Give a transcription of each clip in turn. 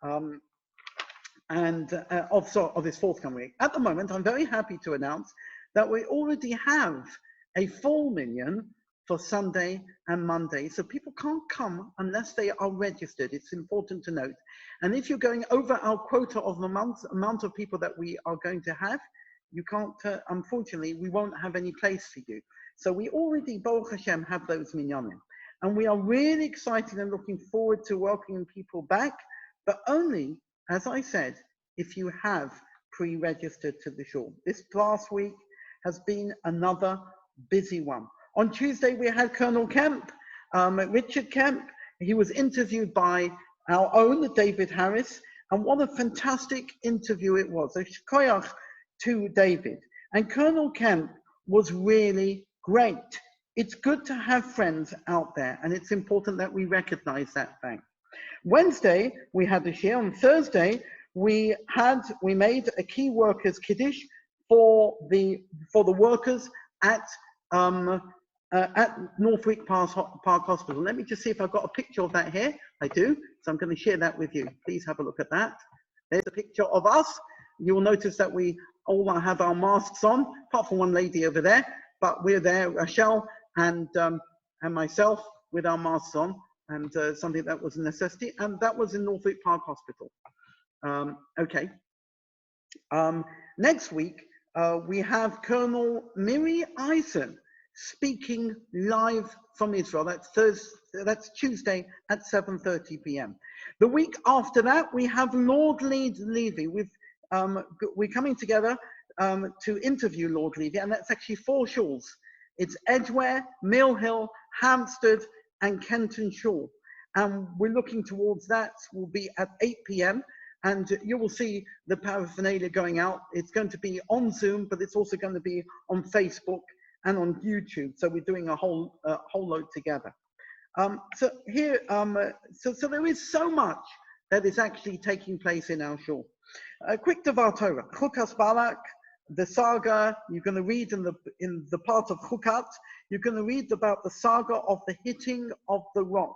of this forthcoming week. At the moment, I'm very happy to announce that we already have a full minyan for Sunday and Monday. So people can't come unless they are registered. It's important to note. And if you're going over our quota of the amount of people that we are going to have, you can't, unfortunately, we won't have any place for you. So we already, Baruch Hashem, have those minyanim. And we are really excited and looking forward to welcoming people back, but only, as I said, if you have pre-registered to the shul. This last week has been another busy one. On Tuesday, we had Colonel Kemp, Richard Kemp. He was interviewed by our own David Harris, and what a fantastic interview it was. A shkoyach to David. And Colonel Kemp was really great. It's good to have friends out there, and it's important that we recognize that fact. Wednesday, we had the shir. On Thursday, we made a key workers kiddush for the workers at Northwick Park Hospital. Let me just see if I've got a picture of that here. I do, so I'm going to share that with you. Please have a look at that. There's a picture of us. You'll notice that we all have our masks on, apart from one lady over there, but we're there, Rachel and myself, with our masks on, and something that was a necessity, and that was in Northwick Park Hospital. Okay. Next week, we have Colonel Miri Eisen speaking live from Israel. That's Tuesday at 7:30 p.m. The week after that, we have Lord Levy. We're coming together to interview Lord Levy, and that's actually 4 shuls. It's Edgware, Mill Hill, Hampstead, and Kenton Shul. And we're looking towards that. Will be at 8 p.m. And you will see the paraphernalia going out. It's going to be on Zoom, but it's also going to be on Facebook and on YouTube. So we're doing a whole load together. So there is so much that is actually taking place in our shul. A quick Devar Torah. Chukat Balak, the saga. You're going to read in the part of Chukat. You're going to read about the saga of the hitting of the rock.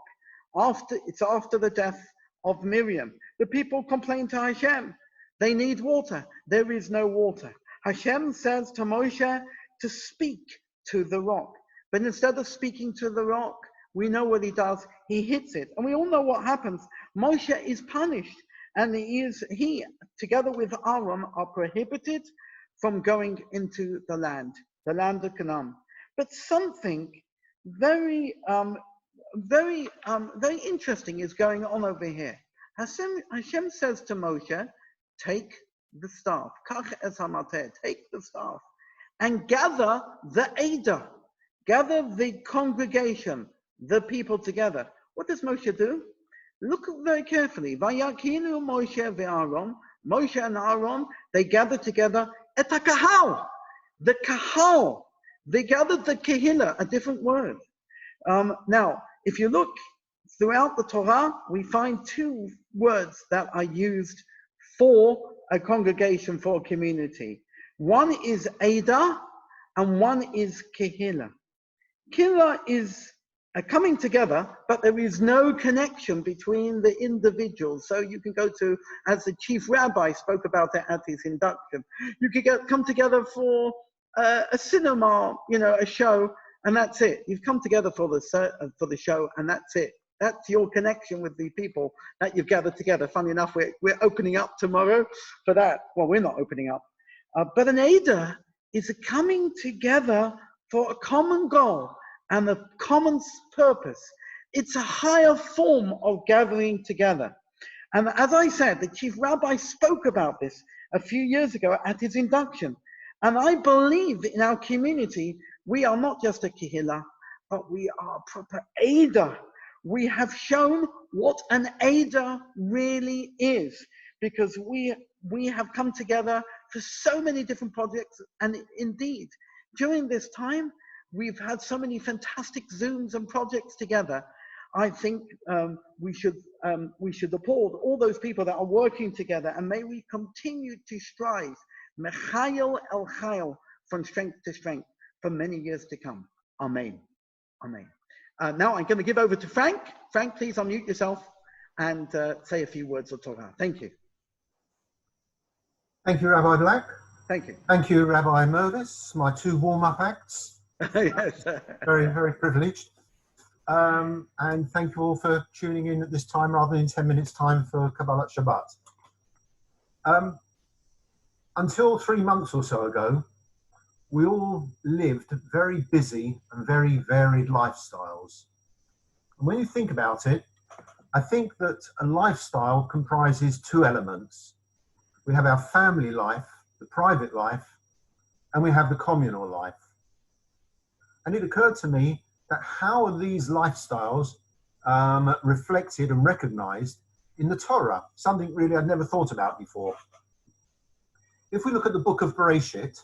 It's after the death of Miriam. The people complain to Hashem. They need water. There is no water. Hashem says to Moshe to speak to the rock. But instead of speaking to the rock, we know what he does. He hits it. And we all know what happens. Moshe is punished. And he together with Aaron, are prohibited from going into the land of Canaan. But something very interesting is going on over here. Hashem says to Moshe, take the staff, take the staff, and gather the Ada, gather the congregation, the people together. What does Moshe do? Look very carefully. Vayakinu Moshe ve'Aaron, Moshe and Aaron, they gathered together et kahal, the kahal. They gathered the kehillah, a different word. Now, if you look throughout the Torah, we find 2 words that are used for a congregation, for a community. One is Ada, and one is Kehillah. Kehillah is a coming together, but there is no connection between the individuals. So you can go to, as the chief rabbi spoke about it at his induction, you could come together for a cinema, a show, and that's it. You've come together for the show, and that's it. That's your connection with the people that you've gathered together. Funny enough, we're opening up tomorrow for that. Well, we're not opening up. But an Ada is a coming together for a common goal and a common purpose. It's a higher form of gathering together. And as I said, the chief rabbi spoke about this a few years ago at his induction. And I believe in our community, we are not just a kehillah, but we are a proper Ada. We have shown what an Ada really is, because we have come together for so many different projects. And indeed, during this time, we've had so many fantastic Zooms and projects together. I think we should applaud all those people that are working together, and may we continue to strive, mechayel el chayel, from strength to strength for many years to come. Amen. Amen. Now I'm going to give over to Frank. Frank, please unmute yourself. and say a few words of Torah. Thank you. Thank you, Rabbi Balak. Thank you. Thank you, Rabbi Mervis, my two warm-up acts. Yes. Very, very privileged. And thank you all for tuning in at this time rather than 10 minutes time for Kabbbalat Shabbat. Until 3 months or so ago, we all lived very busy and very varied lifestyles. And when you think about it, I think that a lifestyle comprises two elements. We have our family life, the private life, and we have the communal life. And it occurred to me that how are these lifestyles reflected and recognized in the Torah? Something really I'd never thought about before. If we look at the book of Bereshit,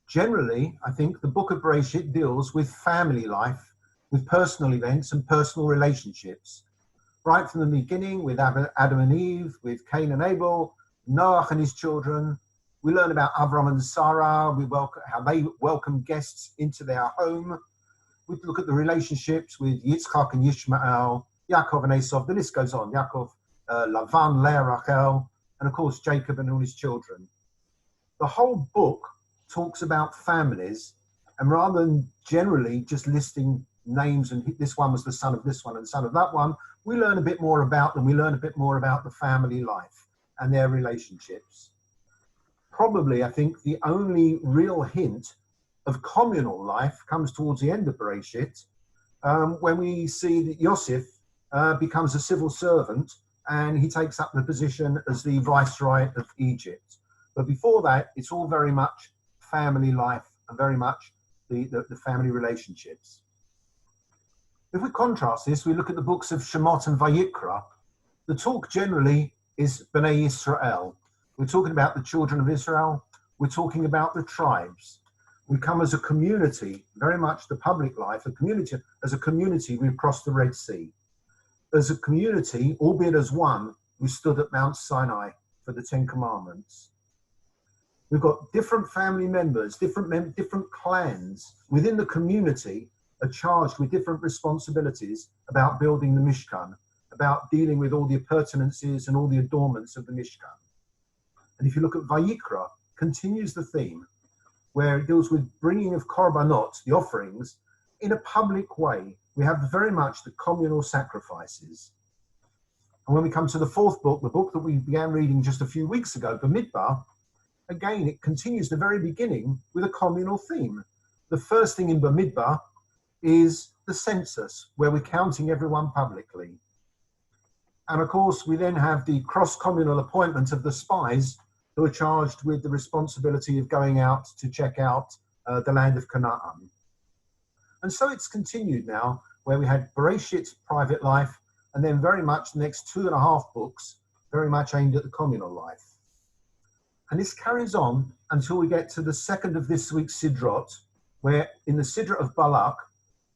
generally, I think the book of Bereshit deals with family life, with personal events and personal relationships. Right from the beginning with Adam and Eve, with Cain and Abel, Noah and his children. We learn about Avram and Sarah, how they welcome guests into their home. We look at the relationships with Yitzchak and Yishmael, Yaakov and Esau, the list goes on. Yaakov, Lavan, Leah, Rachel, and of course Jacob and all his children. The whole book talks about families, and rather than generally just listing names and this one was the son of this one and son of that one, we learn a bit more about them. We learn a bit more about the family life and their relationships. Probably, I think, the only real hint of communal life comes towards the end of Bereshit, when we see that Yosef becomes a civil servant and he takes up the position as the viceroy of Egypt. But before that, it's all very much family life and very much the family relationships. If we contrast this, we look at the books of Shemot and Vayikra. The talk generally is Bnei Israel. We're talking about the children of Israel. We're talking about the tribes. We come as a community, very much the public life, as a community, we've crossed the Red Sea. As a community, albeit as one, we stood at Mount Sinai for the 10 Commandments. We've got different family members, different clans within the community are charged with different responsibilities about building the Mishkan, about dealing with all the appurtenances and all the adornments of the Mishkan. And if you look at Vayikra, continues the theme, where it deals with bringing of korbanot, the offerings, in a public way. We have very much the communal sacrifices. And when we come to the fourth book, the book that we began reading just a few weeks ago, Bamidbar, again, it continues the very beginning with a communal theme. The first thing in Bamidbar is the census, where we're counting everyone publicly. And of course, we then have the cross-communal appointment of the spies who are charged with the responsibility of going out to check out the land of Canaan. And so it's continued now, where we had Bereshit's private life, and then very much the next 2.5 books, very much aimed at the communal life. And this carries on until we get to the second of this week's Sidrot, where in the Sidra of Balak,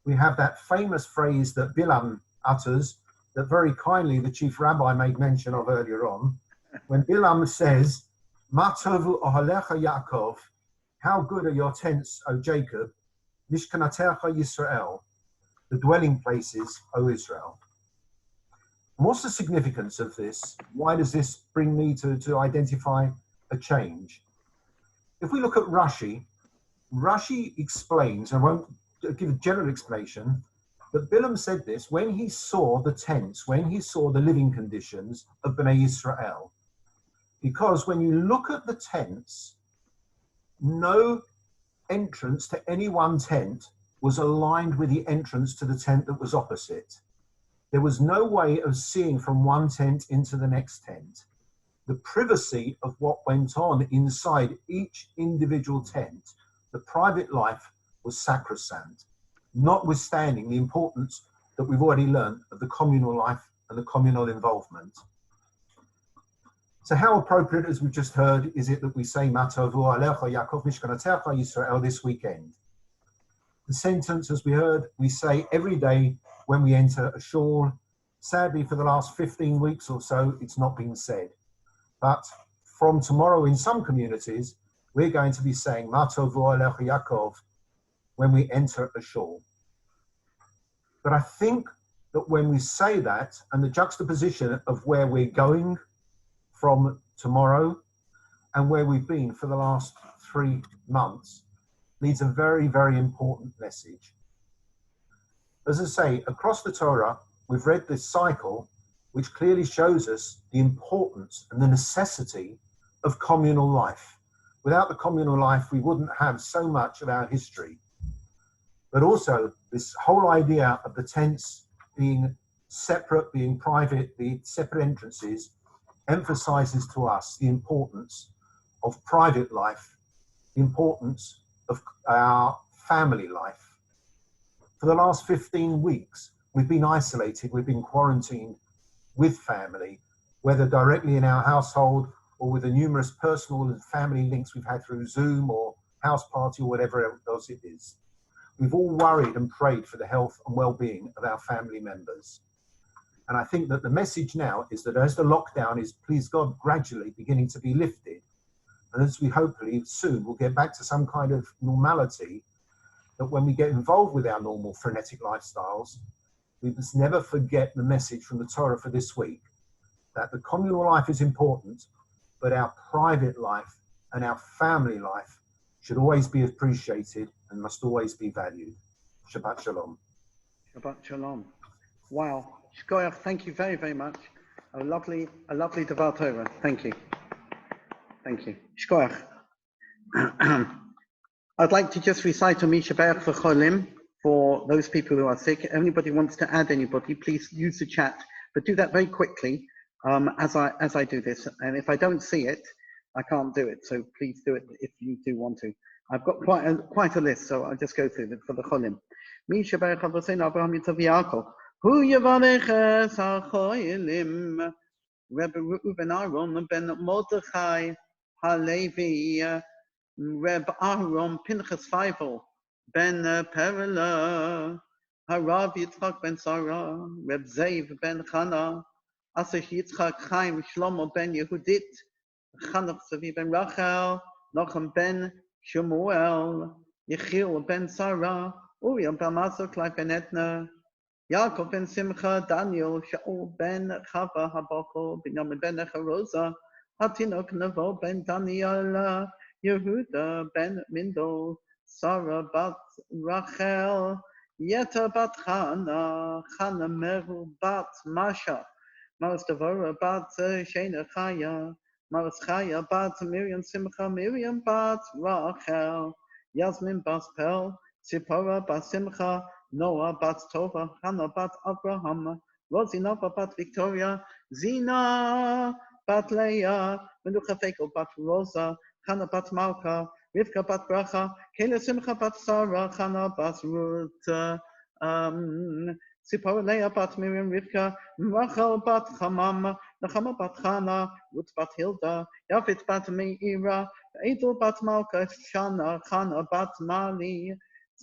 we have that famous phrase that Bilam utters, that very kindly the chief rabbi made mention of earlier on, when Bilam says, Ma tovu ohalecha Yaakov, how good are your tents, O Jacob, Mishkanatecha Yisrael, the dwelling places, O Israel. And what's the significance of this? Why does this bring me to identify a change? If we look at Rashi explains, I won't give a general explanation, but Bilam said this when he saw the tents, when he saw the living conditions of Bnei Israel. Because when you look at the tents, no entrance to any one tent was aligned with the entrance to the tent that was opposite. There was no way of seeing from one tent into the next tent. The privacy of what went on inside each individual tent, the private life, was sacrosanct, notwithstanding the importance that we've already learned of the communal life and the communal involvement. So how appropriate, as we've just heard, is it that we say Ma tovu alecha Yaakov Mishkanatecha Yisrael this weekend? The sentence, as we heard, we say every day when we enter a shul. Sadly, for the last 15 weeks or so, it's not been said. But from tomorrow, in some communities, we're going to be saying Ma tovu alecha Yaakov when we enter a shul. But I think that when we say that, and the juxtaposition of where we're going from tomorrow and where we've been for the last 3 months, leads a very, very important message. As I say, across the Torah, we've read this cycle, which clearly shows us the importance and the necessity of communal life. Without the communal life, we wouldn't have so much of our history. But also, this whole idea of the tents being separate, being private, the separate entrances, emphasizes to us the importance of private life, the importance of our family life. For the last 15 weeks, we've been isolated, we've been quarantined with family, whether directly in our household or with the numerous personal and family links we've had through Zoom or house party or whatever else it is. We've all worried and prayed for the health and well-being of our family members. And I think that the message now is that as the lockdown is, please God, gradually beginning to be lifted, and as we hopefully soon will get back to some kind of normality, that when we get involved with our normal frenetic lifestyles, we must never forget the message from the Torah for this week, that the communal life is important, but our private life and our family life should always be appreciated and must always be valued. Shabbat Shalom. Shabbat Shalom. Wow. Shkoyach, thank you very, very much. A lovely Devar Torah. Thank you. Thank you. Shkoyach. I'd like to just recite a Misha Berach for Cholim for those people who are sick. If anybody wants to add anybody, please use the chat, but do that very quickly as I do this. And if I don't see it, I can't do it. So please do it if you do want to. I've got quite a list, so I'll just go through it for the Cholim. Misha Berach Avoseinu Abraham Yitzchak Yaakov. Hu Yevareches HaCholim. Rabbi Reuben Aaron Ben Mordechai Halevi. Reb Aaron Pinchas Feivel Ben Perela, Harav Yitzchak Ben Sarah, Reb Zev Ben Chana, Asher Yitzchak Chaim Shlomo Ben Yehudit, Chanach Savi Ben Rachel, Nochem Ben Shemuel, Yechiel Ben Sarah, Uriel Ben Masok Ben Etna, Yaakov Ben Simcha, Daniel, Shaul Ben Chava Habachol, Binyamin Ben Echaroza, Hatinok Nevo Ben Daniel, Yehuda ben Mindel, Sarah bat Rachel, Yeta bat Chana, Chana Meru bat Masha, Maras Devora bat Shena Chaya, Maras Chaya bat Miriam Simcha, Miriam bat Rachel, Yasmin bat Pel, Tzipora bat Simcha, Noah bat Tova, Hannah bat Abraham, Rosinova bat Victoria, Zina bat Leah, Menucha Fekel bat Rosa, Chana bat Malka, Rivka bat Bracha, Kela Simcha bat Sarah, Chana bat Ruth, Tzipora Leah bat Miriam, Rivka, Rachel bat Chamam, Nachama bat Chana, Ruth bat Hilda, Yavit bat Meira, Edel bat Malka, Shana, Chana bat Mali,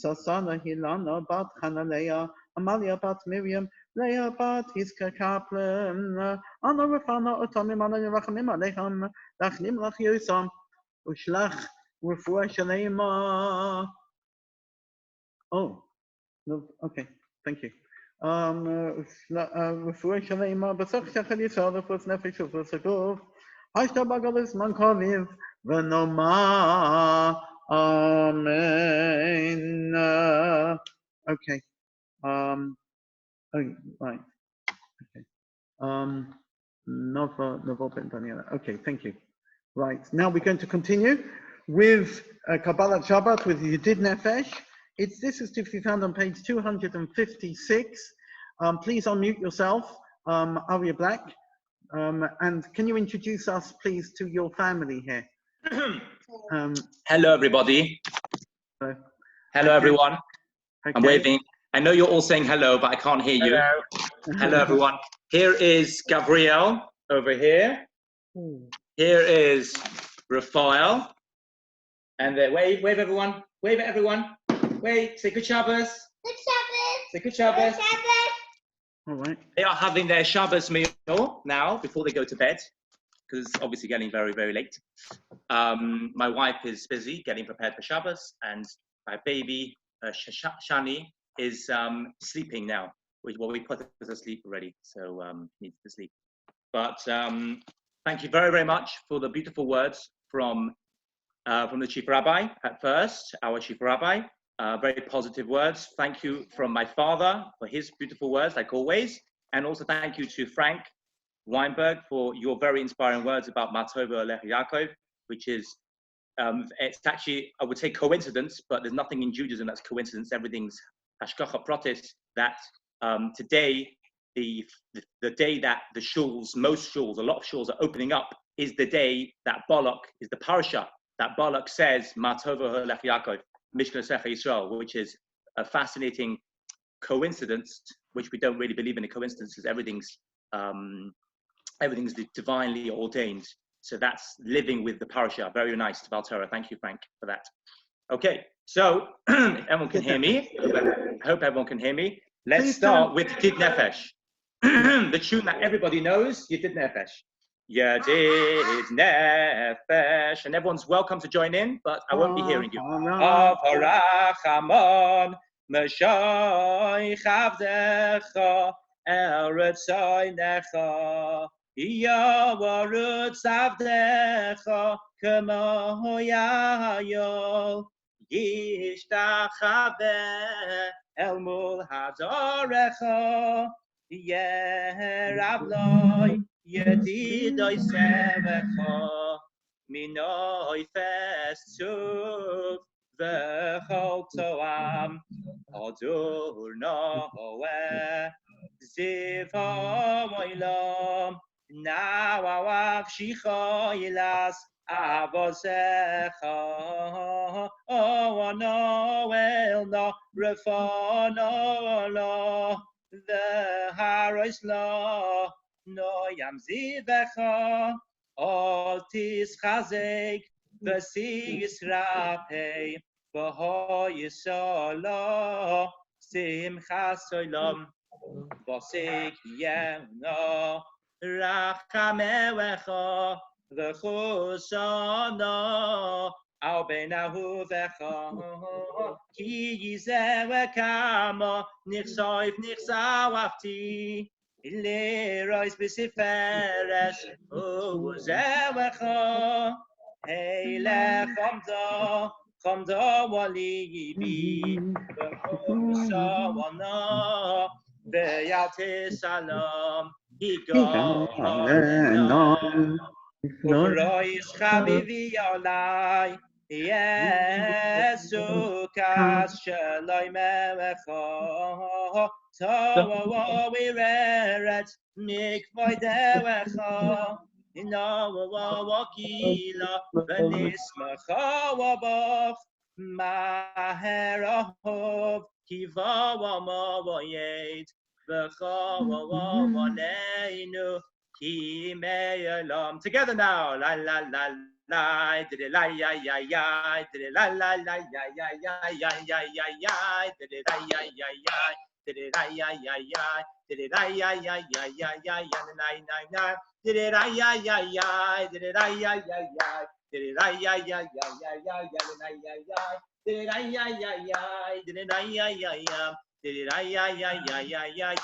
Sasana Hilana bat Chana Leah, Amalia bat Miriam, Leah bat Hiska Kaplan, Anna Rafana, Otamim, Anna Rachamim, Alecham, Lachnim Lach Yosam, Ushlach Refuah Shalema. Oh, no, okay, thank you. Refuah Shalema, Basach Shachal Yisrael, Refus Nefesh, Refus Agov, Hashta Bagalis Mankoviv, Venoma, Amen. Okay. Oh, right. Okay. Novo Ben Daniela. Okay, thank you. Right, now we're going to continue with Kabbbalat Shabbat with Yedid Nefesh. This is to be found on page 256. Please unmute yourself, Aria Black. And can you introduce us, please, to your family here? Hello, everybody. Hello, okay. Everyone. Okay. I'm waving. I know you're all saying hello, but I can't hear you. Hello, hello everyone. Here is Gabrielle over here. Here is Raphael. And wave everyone. Wave at everyone. Wave. Say good Shabbos. Good Shabbos. Say good Shabbos. Good Shabbos. All right. They are having their Shabbos meal now before they go to bed, because it's obviously getting very, very late. My wife is busy getting prepared for Shabbos, and my baby, Shani, is sleeping now. we put her to sleep already, so needs to sleep. But thank you very, very much for the beautiful words from the Chief Rabbi at first, our Chief Rabbi. Very positive words. Thank you from my father for his beautiful words, like always. And also thank you to Frank Weinberg for your very inspiring words about Matova Lech Yaakov, which is, it's actually, I would say coincidence, but there's nothing in Judaism that's coincidence. Everything's hashgacha pratis, that today, the day that the shuls, most shuls, a lot of shuls are opening up, is the day that Balak, is the parasha, that Balak says, Matova Lech Yaakov, Mishkan Sefer Yisrael, which is a fascinating coincidence, which we don't really believe in the coincidences. Everything's divinely ordained. So that's living with the parasha. Very nice, Valterra. Thank you, Frank, for that. Okay, so everyone can hear me. I hope everyone can hear me. Let's start with Yedid Nefesh. The tune that everybody knows, Yedid Nefesh. Yedid Nefesh. And everyone's welcome to join in, but I won't be hearing you. Avarachamon, Meshoy Chavdecha, Eretzoinecha, Yavarut Savdecha, Kemo Hoyayol, Yishtachabe, El Mul Hadorecha, Yerabloy, Yedidoy Sevecha, Minoi Festuv, V'chol Toam, Adur Noe, Ziva Moilam, Nawawak Shichoilas, Avosecha, O Noel no, Refono lo, V'harois lo, Noyam Zivecha, Altis Chazek, V'sis Rapei, V'ho Yisolo, Simchas Olam, V'sik Yemno, Rachamewecha, V'chusano, Al Benahu V'cha, Ki Yizeh V'kamo, Nichsoif Nichsawafti, Lerois B'siferes, Uzewecha, Heilech Chomdo Walibi, V'chusano, V'yalti Salam, Higo, Uroish Chabivi Olai, Yesu Kas Shaloi Mewecha, Towa Wireret, Mikvoy Dewecha, Ino Wakila, Venismacha Wabach, Maherahov, Kiva Wamoyed, V'chawawaneinu, Ki me'olam. Together now, la la la la, did la ya ya ya, did la la la ya ya ya ya ya ya ya, did la ya ya ya, did la ya ya ya, did la ya ya ya ya ya ya nine nine nine, did la ya ya ya, did la ya ya ya, did la ya ya ya ya ya ya nine ya ya, did la ya ya ya, did la ya ya ya. Did I ya ya ya ya ya ya ya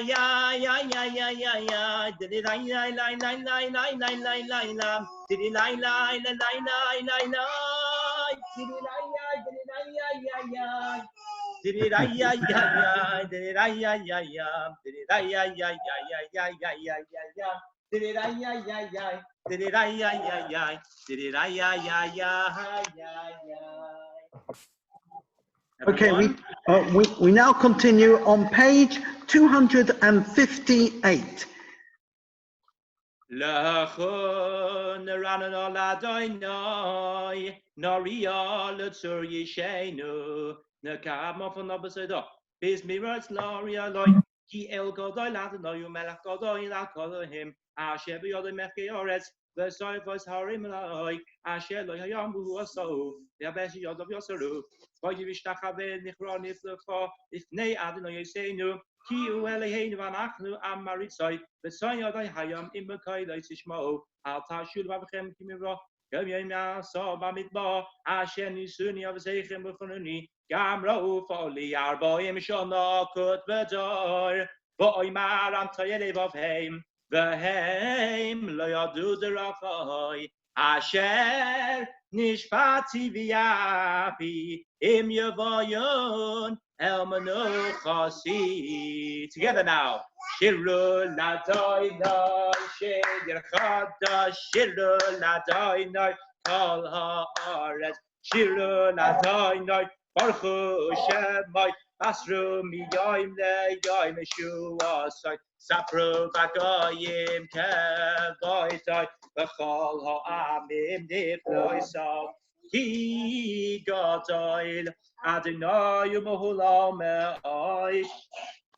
ya ya ya ya ya ya did I la la la la la la la la la did I la la la la la la la did I ya ya ya did I ya ya did I ya ya ya did I ya ya ya ya ya ya ya ya did I ya ya ya did I ya ya ya did I ya ya ya ya ya. Okay, we now continue on page 258. Lachon ranon ladoinoi noria letzur yishenu nekam von abesedo bis miras loria loy ki el godoy ladoy melach godoy la kolohim asher biyod mechiyores v'soifos harim loy asher lo yamu aso yabesh yodov yoseru v'yivishtachavel nichro niflecho ifnei adonai yisenu Ki u Eloheinu v'anachnu am maritzoi v'soy yodai hayam im b'koi lo yishmo al tashul v'avchem kimivro Kom je na so bamidbar, Asher nisuni avzeichem b'chonuni, Gam rauf oli arbaim shana kut v'dor, V'oymar am toyele v'avheim, V'heim lo yadu derachai, Asher nishpati v'yapi, Im yavayon el menuchasi. Together now. Shiru ladoinoi, shir chadash, shiru ladoinoi, kol haaretz. Shiru ladoinoi, baruch shemai, asru miyoim leyoim eshuasai, sapru v'goyim kevoitai, v'chol ha'amim nifloisai. Ki gadoil, Adonai u'mohulam me'oi,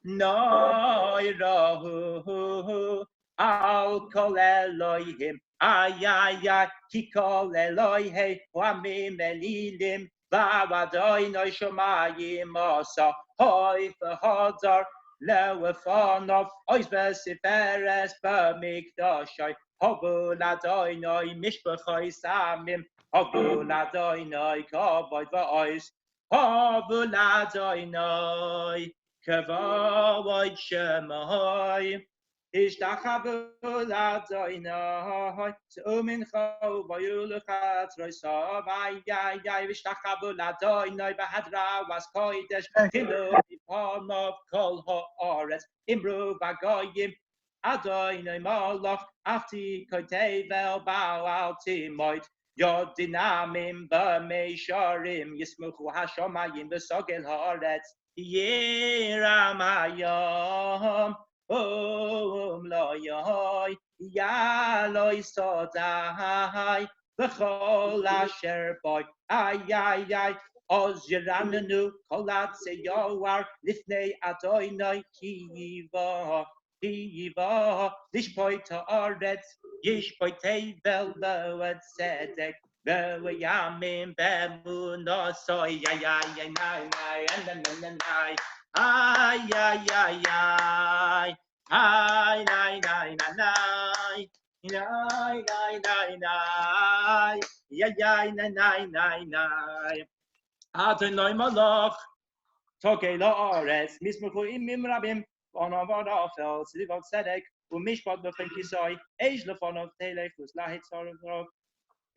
Noi rahu al kol Elohim ay ay ay ki kol Elohim wamim elilim v'avadoi noi shomayim asa hoy v'hodar lewefanov ois v'siferes b'mikdashai hovu ladoi noi mishpachoi samim hovu ladoi noi kavod v'ois hovu ladoi noi Kavod Shemai, Ishtachavu Ladoinai, Zumincho Vayulachat Roisav, Ay, Ishtachavu Ladoinai, Bahadra was Koidesh, Tilu, Ipanov, Kol Haaretz, Imru Vagoyim, Adoinai Malach, Afti Kotevel, Bao Altimoid, Yodinamim, B'meisharim, Yismuchu Hashomayim, B'sogel Haaretz, Yeramayam, Loyoi, Yaloi Sodai, Bechol Asher Boy, Ay, Oz Yeramenu, Kolat Seyoar, Lifnei Adoinoi, Kiva, Lishpoi Ta'aretz, Yishpoi Tevel, Loed Sedek, Yamim Bemuno soy ay Adonai Malach Tokei La'aretz Mismuchu Imim Rabim Ono Varafel Sidivot Sedek Umishpat B'Chen Kisai Eish Lefonov Telech Uslahit Sorov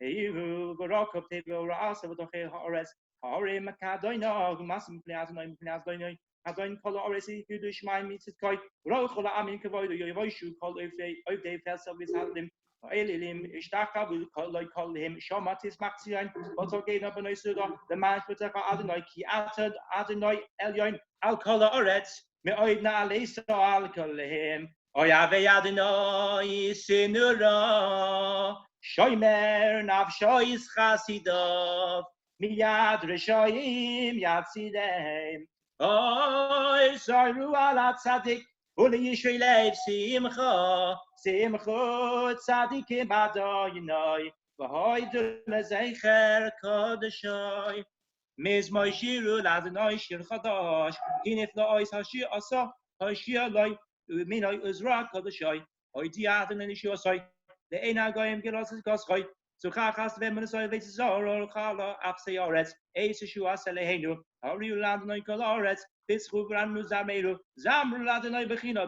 Ehu Barakov Tevil Ra'asa V'Tochei Ha'aretz Ha'arim Kadoino Masim Pneazonoi Pneazonoi Kadoin Kol Ha'aretz Yidu Shmai Mitzitkai Roch Ola Amin Kavoido Yoivoshu Kol Oivdei Felsav Vizhalim Elilim Ishtachavu Kol Kolhim Shomatis Maxion V'Togeino B'Noi Suda the man V'Techa Adonai Ki Atad Adonai Elyon Al Kol Ha'aretz Me'oid Na'aleisa Al Kolhim Oyavei Adonai Sinura Shoimer nafshois chasidov miyad reshoim yatzidem. Oy soiru ala tzadik uli yishui lev simcha tzadikim adoinoi v'hoy dule zeicher kodeshoi mizmoy shiru ladonoi shir chadash kinif la'ois hashir asa hashir loy minoi uzra kodeshoi oy diadon nishiosoi the Eina Goyim Giros Goskoy, Suchachas Vemenosoi Vetzor, Kala, Apseorets, Aishua Selehenu, Ariuland Noicolorets, Pitzhubran Muzameru, Zamruladoi Bechino,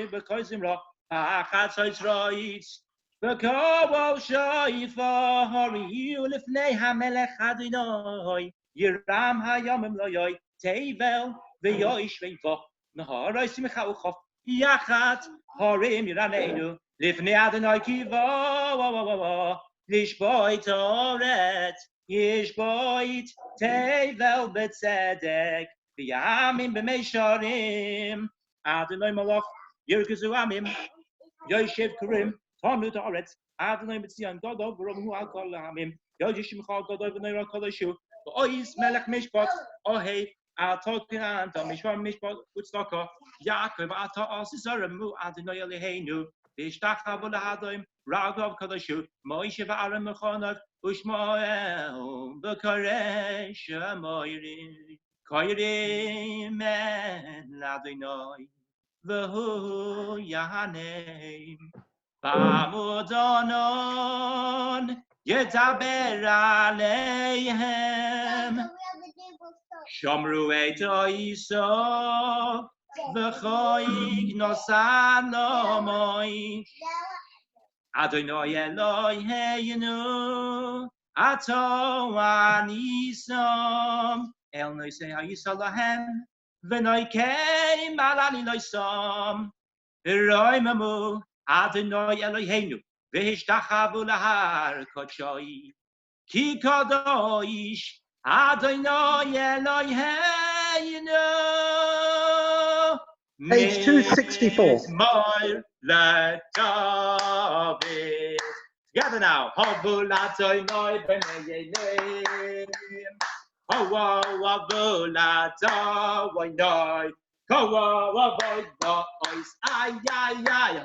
Bekoizimra, Achatsois Roits, Bekobo Shoifa, Horiu Lifnei Hamelech Hadinoi, Yiram Hayamim Loyoi, Tevel, Veyoish Vevo, Naharai Simchauchof, Yachat, Horim Yiranenu. Lifnei Adonai Kiva, Lishboit Oret, Yishboit Tevel Betzedek, V'yamim B'meisharim, Adonai Malach, Yirkezu Amim, Yoshev Karim, Tomut Oret, Adonai Mitzion, Godov, Romu Al Kol Amim, Yoshim Chal Godov V'nei Kolashu, Ois Melech Mishpat, Ohei, Atokan, Mishpah Mishpat, Utztaka, Yaakov, Ata Asisaramu, Adonai Eloheinu, Ishtachavu lahadoim, Ragov Kadashu, Moshe v'Aaron Mechonot, Ushmoel v'Karesh Moirim, Koirim en Ladonai, v'Hu Yahaneim, Bamudonon, Yedaber aleihem. Shomru eto iso. V'choig nosan lomoi. Adonai Eloheinu. Ato anisom. El noisei ha'yisalahem. V'noikei malani loisom. V'roimamu. Adonai Eloheinu. V'hishtachavu lahar kodshoi. Ki kadosh Adonai Eloheinu. Page 264. Together now. Havul Adonai b'nei Elohim. Hawa havul Adonai. Kawa avoid boys, ay.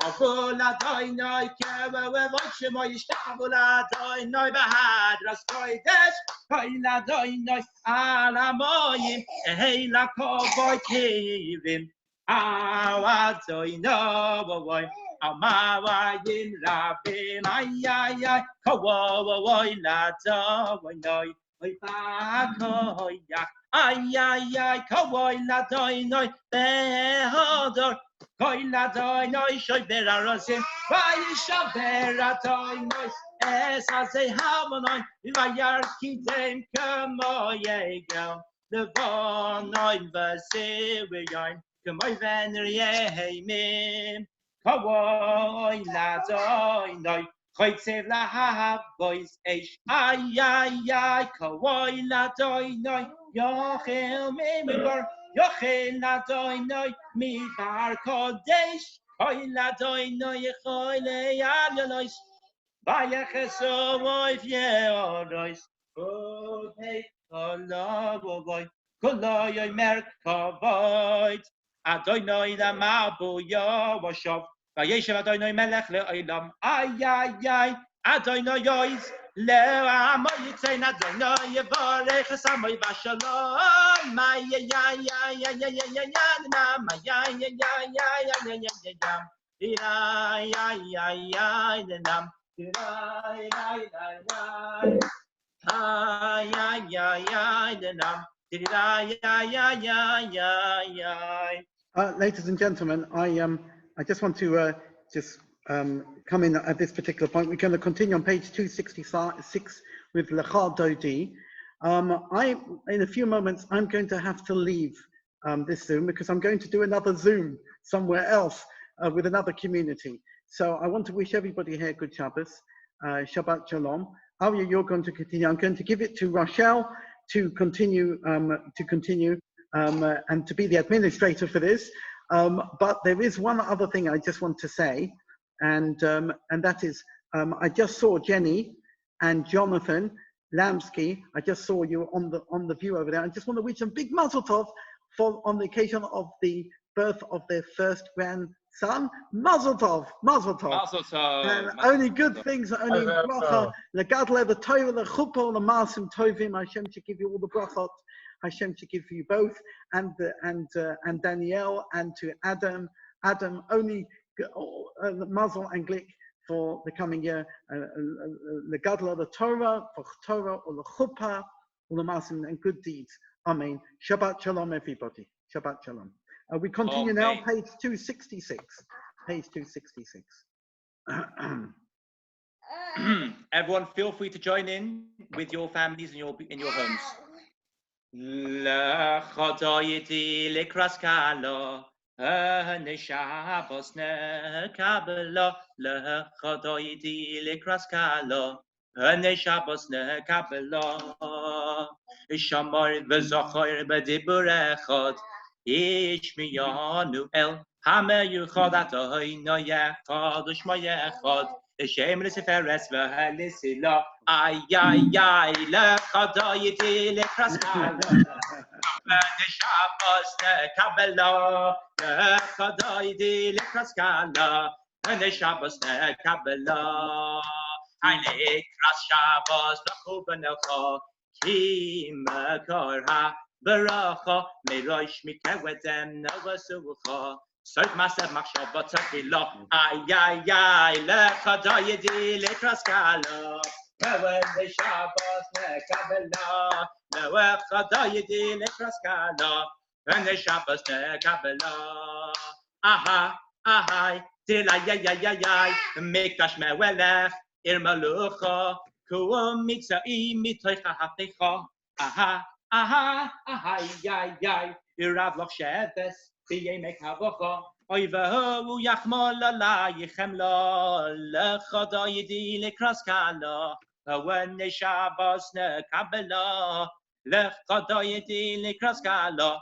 Havul Adonai, keva avoid shemo yishtahavul Adonai bahadras kodesh. Koil Adonai alamoyim, ehela kovod kivim. Aw Adonai boy, amavayim rabim, ay. Kawa avoid Adonai, oy bakoya. Ay, koi la doi noi behador, koi la doi noi shoy berarosim, vay shavera doi noi es azay hamonoi, vayar kidem kamoyegel, the vonoi vasiviyoin, kamoy vener yehemim, koi la doi noi. Choitzev lahav boys eish ay kawoi la doi noi yochel memor yochel la doi noi midbar kodesh koi la doi noi choile al yonois vayacheso voy fieorois kodei kolovoy koloy mer kavoid adoi noi la mabu yo vashov Vayeshev Adonai Melech le'olam. Ay. Adonai yois le'amoy yitzein Adonai yevorech es amoy v'shalom. Ay. Ladies and gentlemen, I just want to come in at this particular point. We're going to continue on page 266 with Lecha Dodi. In a few moments, I'm going to have to leave this Zoom because I'm going to do another Zoom somewhere else with another community. So I want to wish everybody here good Shabbos, Shabbat Shalom. Aria, you're going to continue. I'm going to give it to Rochelle to continue and to be the administrator for this. But there is one other thing I just want to say, and that is I just saw Jenny and Jonathan Lamsky. I just saw you on the view over there. I just want to wish them big mazel tov on the occasion of the birth of their first grandson. Mazel tov, mazel tov. Mazel tov. And only good things, only bracha. The gadle, the Torah, the chuppah, the masim tovim. Hashem to give you all the brachot. Hashem to give you both, and Danielle, and to Adam, only Mazel and Glick for the coming year. The Gadol of the Torah, for Torah, or the Chuppah, or the Masim, and good deeds. Amen. Shabbat Shalom, everybody. Shabbat Shalom. We continue now, page 266. Page 266. Everyone, feel free to join in with your families in your homes. L'chodayiti l'kraskalo, neshabos nekabelo. L'chodayiti l'kraskalo, neshabos nekabelo. Shamar v'zochor b'dibur echad, ish miyanu el hame yuchad atoyno yechad u'shmo yechad. Shem l'seferes v'halisila. Ay, l'chodayiti l'kraskalo. Neshabos nekabelo, l'chodayiti l'kraskalo. Neshabos nekabelo. Ay l'kras shabos l'chu b'necho, ki mekor ha'baracha, merosh mikewedem novasucha. Sort masav machshavot tefilo. Ay, l'chodayiti l'kraskalo. when the Shabbat ne Kabbala, no Chadayidi le Kraskala, when the Shabbat ne Kabbala. Aha, ahai, tila ya ya ya ya, mikdash mewelech, irmalucha, kuam mitzai mitoicha hatecha. Aha, aha, ahai, ya ya, irav loch sheves, biyemek havocha. Oivahu yachmol alayichem lo, lechadayidi lekraskala, when the Shabbos ne Kabbala, lechadayidi lekraskala,